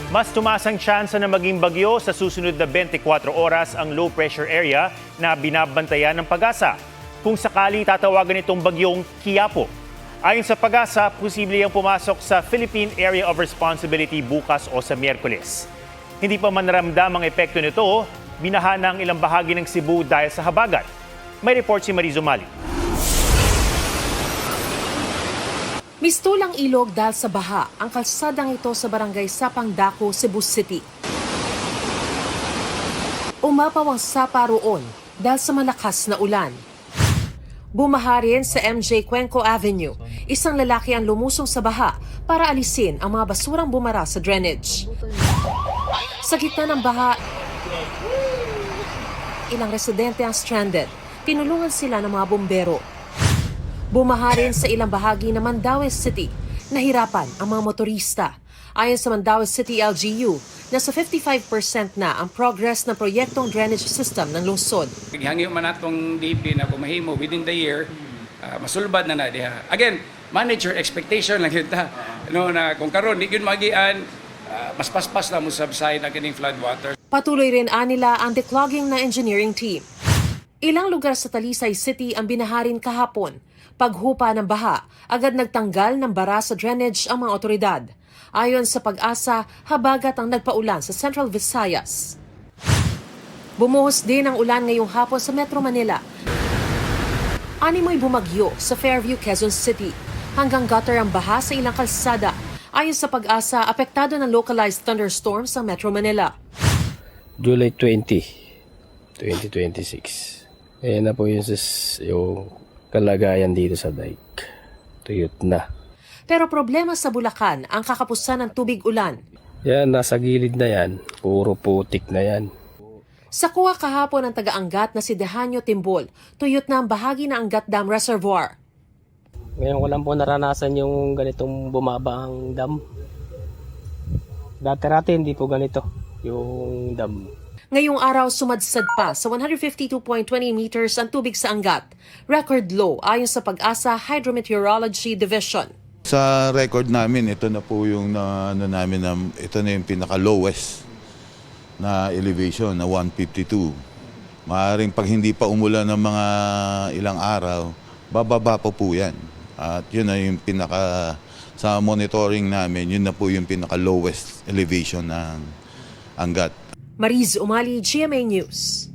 Mas tumaas ang tsansa na maging bagyo sa susunod na 24 oras ang low pressure area na binabantayan ng Pag-asa. Kung sakali tatawagan itong bagyong Quiapo. Ayon sa Pag-asa, posible yang pumasok sa Philippine Area of Responsibility bukas o sa Miyerkules. Hindi pa man naramdam ang epekto nito, binaha ng ilang bahagi ng Cebu dahil sa habagat. May report si Mariz Umali. Mistulang ilog dahil sa baha ang kalsadang ito sa barangay Sapang Dako, Cebu City. Umapaw ang sapa roon dahil sa malakas na ulan. Bumaha rin sa MJ Cuenco Avenue. Isang lalaki ang lumusong sa baha para alisin ang mga basurang bumara sa drainage. Sa gitna ng baha, ilang residente ang stranded. Tinulungan sila ng mga bumbero. Bumaha rin sa ilang bahagi ng Mandaue City. Nahirapan ang mga motorista. Ayon sa Mandaue City LGU, nasa 55% na ang progress ng proyektong drainage system ng lungsod. Hangyo man natong DP na kumahimo within the year, masulbad na diha. Again, manage your expectation lang yun ta. No, na kung karon di yun magian, mas paspas na mo subside ang kining flood water. Patuloy rin anila ang declogging na engineering team. Ilang lugar sa Talisay City ang binaharin kahapon. Paghupa ng baha, agad nagtanggal ng bara sa drainage ang mga otoridad. Ayon sa Pag-asa, habagat ang nagpaulan sa Central Visayas. Bumuhos din ang ulan ngayong hapon sa Metro Manila. Animoy bumagyo sa Fairview, Quezon City. Hanggang gutter ang baha sa ilang kalsada. Ayon sa Pag-asa, apektado ng localized thunderstorms sa Metro Manila. July 20, 2026. Ayan na po yung kalagayan dito sa dike. Tuyot na. Pero problema sa Bulacan ang kakapusan ng tubig ulan. Yan, nasa gilid na yan. Puro putik na yan. Sa kuha kahapon ng taga-Angat na si Dehanyo Timbol, tuyot na ang bahagi ng Angat Dam Reservoir. Ngayon ko lang po naranasan yung ganitong bumaba ang dam. Dati hindi po ganito yung dam. Ngayong araw, sumadsad pa sa 152.20 meters ang tubig sa Angat. Record low ayon sa Pag-asa Hydrometeorology Division. Sa record namin, ito na po yung ito na yung pinaka-lowest na elevation na 152. Maaaring pag hindi pa umulan ng mga ilang araw, bababa po yan. At yun na yung sa monitoring namin, yun na po yung pinaka-lowest elevation ng Angat. Mariz Umali, GMA News.